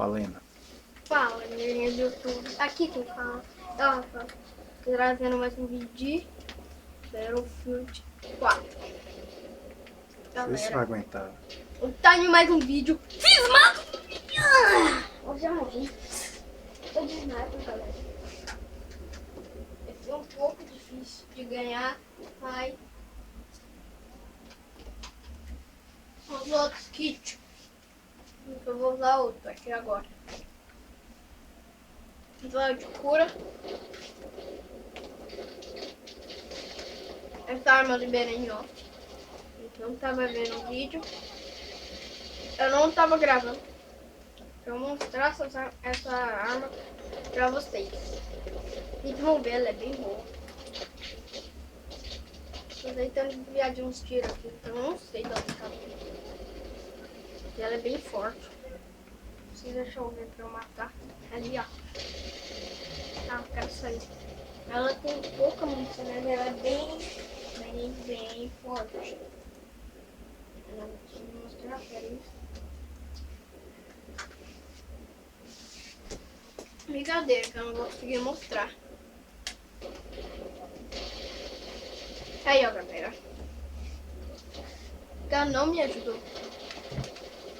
Falena. Fala, galerinha do YouTube. Aqui quem fala é o Rafa. Trazendo mais um vídeo de Battlefield 4. Não sei se vai aguentar. Tá em mais um vídeo. Cismado! Eu já morri. Tô de sniper, galera. Esse é um pouco difícil de ganhar, mas os outros kits. Eu vou usar outro aqui agora. Vou de cura. Essa arma eu liberei em off. Então tava vendo o vídeo. Eu não tava gravando pra eu mostrar essa arma pra vocês. E vão ver, ela é bem boa. Tô tentando desviar de uns tiros aqui, então eu não sei de onde tá vindo. E ela é bem forte. Se deixa eu ver pra eu matar. Ali, ó. Ah, eu quero sair. Ela tem pouca munição, mas ela é bem forte. Deixa eu mostrar pra eles. Brincadeira, que eu não vou conseguir mostrar. Aí, ó, galera. O cara não me ajudou.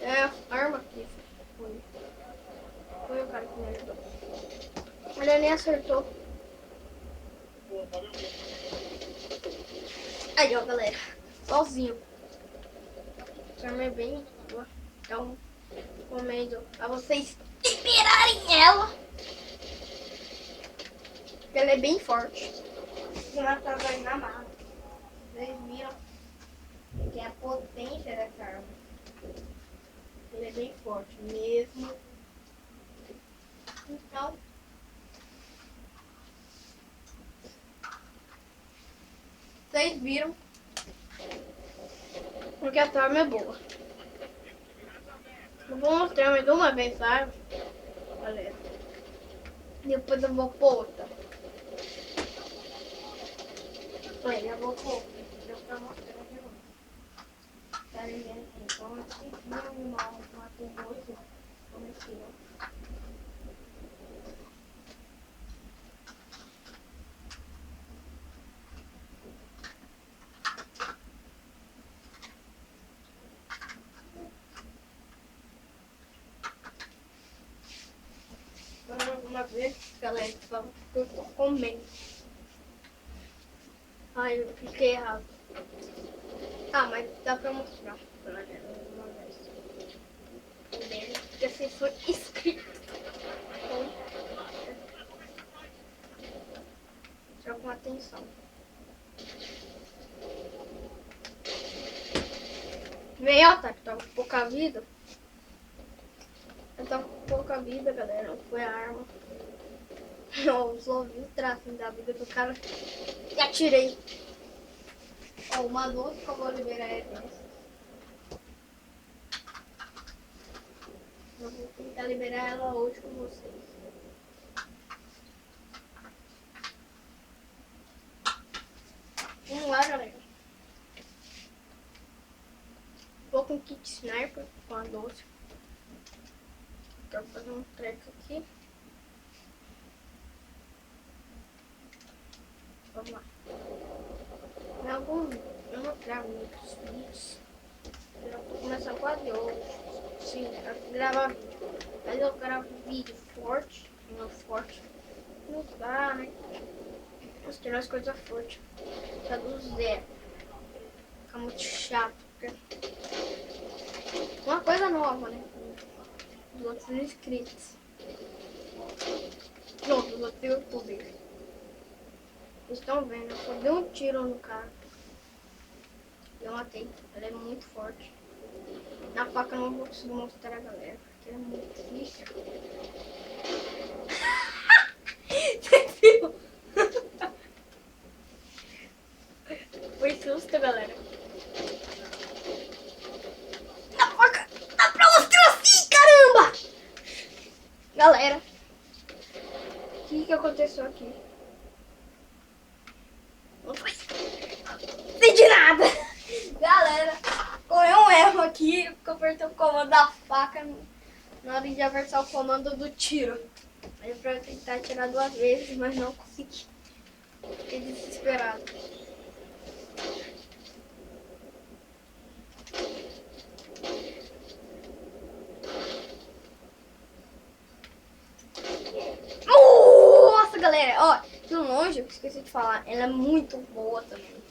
É a arma aqui. Foi o cara que me ajudou. Ele nem acertou. Aí, ó, galera. Sozinho. Essa arma é bem boa. Então, recomendo a vocês liberarem ela. Ela é bem forte. Ela tava aí na mala. Vocês viram que é a potência dessa arma. Ela é bem forte mesmo. Então, vocês viram porque a arma é boa. Eu vou mostrar mais uma vez a arma, galera. Depois eu vou pôr outra. Aí, eu vou pôr outra. Eu vou mostrar de novo. Tá ligado? Então, assim, não, matei dois. Comecei, ó. Uma vez, galera, eu tô comendo. Ai, eu fiquei errado. Ah, mas dá pra mostrar, galera, uma vez. Porque se for inscrito. Só com atenção. Vem, ó, tá, que tá com pouca vida. Eu tava com pouca vida, galera. Não foi a arma. Eu só vi o traço da vida do cara e atirei. Ó, uma doce que eu vou liberar é essa. Eu vou tentar liberar ela hoje com vocês. Vamos lá, galera. Vou com kit sniper com a doce. Quero fazer um treco aqui. Vamos lá. Eu não gravo muitos vídeos. Eu tô começando quase hoje. Sim, pra gravar vídeo. Mas eu gravo vídeo forte. Não forte. Não dá, né? Mostrar as coisas fortes. Tá do zero. Fica muito chato. Porque... Uma coisa nova, né? Dos outros inscritos. Não, dos outros youtubers. Vocês estão vendo, eu só dei um tiro no cara. Eu matei, ela é muito forte. Na faca eu não vou conseguir mostrar a galera, porque é muito difícil. Você viu? Foi susto, galera. Na faca, dá pra mostrar assim, caramba! Galera, o que aconteceu aqui? Não foi de nada. Galera, correu um erro aqui, porque eu apertei o comando da faca. na hora de apertar o comando do tiro. Aí pra eu tentar atirar 2 vezes, mas não consegui. Fiquei desesperado. Nossa, galera, ó, de longe, eu esqueci de falar, ela é muito boa também.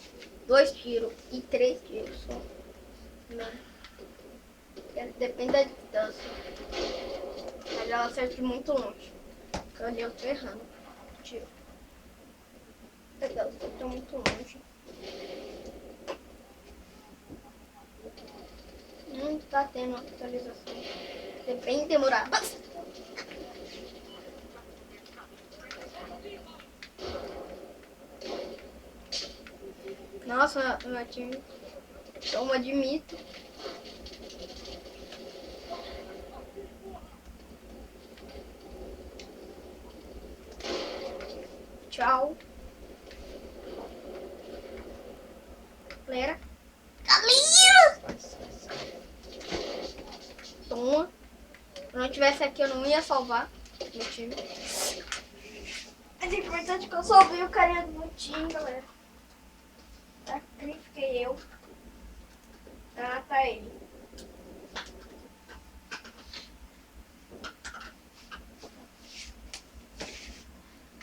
2 tiros e 3 tiros só. Né? Depende da distância. Mas ela acerta de muito longe. Porque ali eu tô errando. Tiro. Ela acerta muito longe. Não tá tendo atualização. É bem demorado. Nossa, meu time toma de mito. Tchau. Galera. Toma. Se não tivesse aqui, eu não ia salvar meu time. Mas é importante que eu salvei o carinha do meu time, galera. Sacrifiquei eu. Tá ele.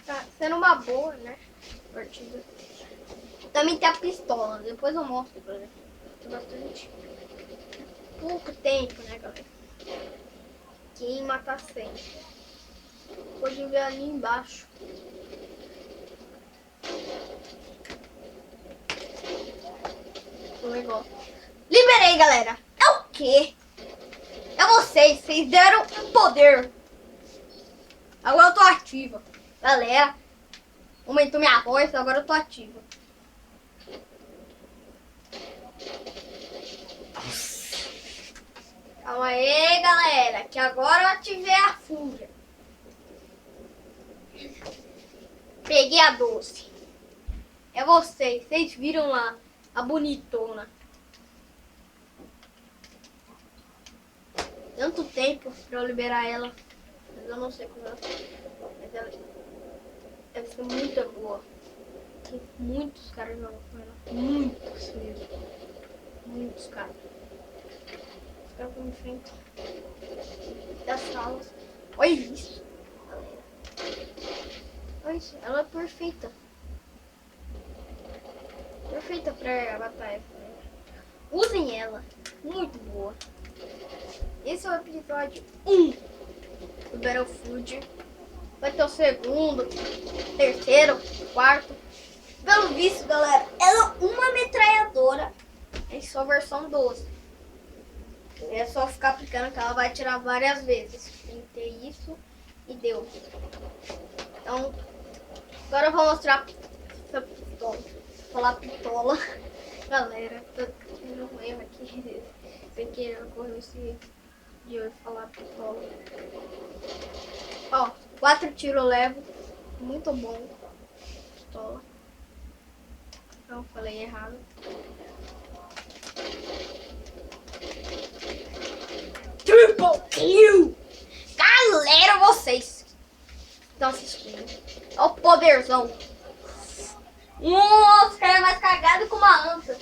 Tá sendo uma boa, né? Partida. Também tem a pistola. Depois eu mostro pra vocês. Tem bastante. Pouco tempo, né, galera? Quem matar 100. Pode ver ali embaixo. O negócio. Liberei, galera. É o quê? É vocês. Vocês deram um poder. Agora eu tô ativa. Galera, aumentou minha voz, agora eu tô ativa. Calma aí, galera, que agora eu ativei a fúria. Peguei a doce. É vocês viram lá a bonitona. Tanto tempo pra eu liberar ela, mas eu não sei como ela. Mas ela deve ser muito boa. Tem muitos caras jogando com ela. Muitos mesmo. Muitos caras. Os caras estão em frente das salas. Olha isso, galera. Olha isso, ela é perfeita. Perfeita pra batalha. Usem ela. Muito boa. Esse é o episódio 1 do Battlefield. Vai ter o segundo, terceiro, quarto. Pelo visto, galera, ela é uma metralhadora em sua versão 12. É só ficar aplicando que ela vai atirar várias vezes. Tentei isso e deu. Então, agora eu vou mostrar essa pistola. Vou falar pistola. Galera, tô tendo um erro aqui. Sem querer, eu corri esse de eu falar pistola. Ó, 4 tiros eu levo. Muito bom. Pistola. Não, falei errado. Triple kill! Galera, vocês estão assistindo. Olha o poderzão. Nossa, cara é mais cagado que uma anta.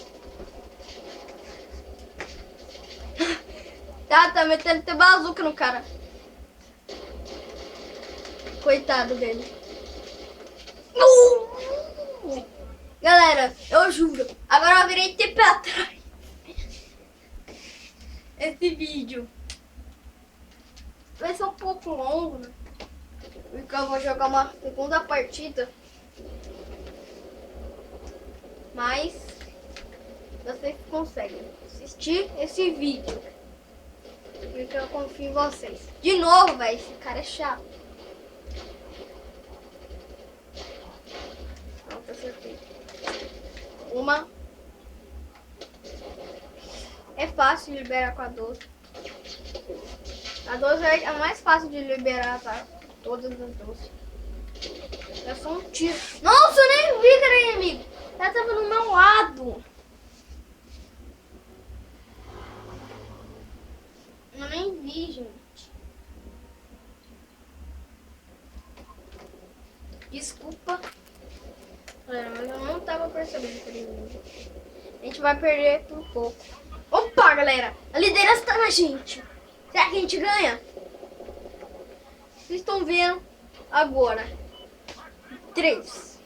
Tá metendo até bazuca no cara. Coitado dele. Galera, eu juro. Agora eu virei TP atrás. Esse vídeo vai ser um pouco longo, né? Porque eu vou jogar uma segunda partida. Mas vocês conseguem assistir esse vídeo. Porque eu confio em vocês. De novo, velho. Esse cara é chato. Pronto, acertei. Uma. É fácil de liberar com a 12. A 12 é a mais fácil de liberar, tá? Todas as 12. É só um tiro. Nossa, eu nem vi que era inimigo. Ela tava no meu lado. Eu nem vi, gente. Desculpa. Galera, mas eu não tava percebendo que ele... A gente vai perder por pouco. Opa, galera! A liderança tá na gente. Será que a gente ganha? Vocês estão vendo agora. 3.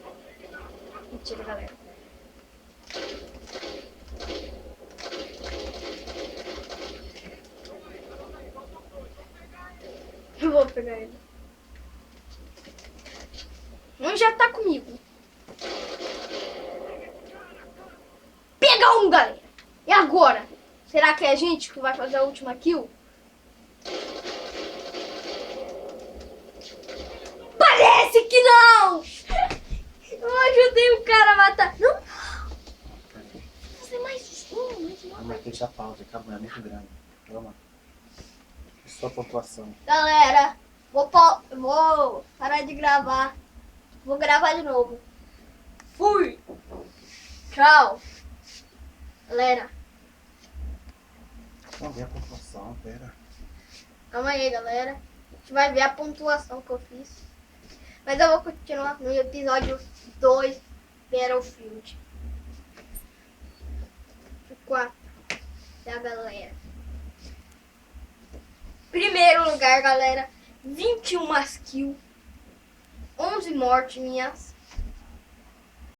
Mentira, galera. Eu vou pegar ele. Um já tá comigo. Pega um, galera. E agora? Será que é a gente que vai fazer a última kill? Parece que não! Eu ajudei o cara a matar. Não! Peraí. Fazer mais um. Ah, mas deixa a pausa, calma, é muito grande. Vamos lá. Só pontuação. Galera, vou parar de gravar. Vou gravar de novo. Fui! Tchau! Galera, Vamos ver a pontuação, pera. calma aí, galera. A gente vai ver a pontuação que eu fiz. Mas eu vou continuar no episódio 2 Battlefield. 4 da galera. Primeiro lugar, galera. 21 kills. 11 mortes minhas.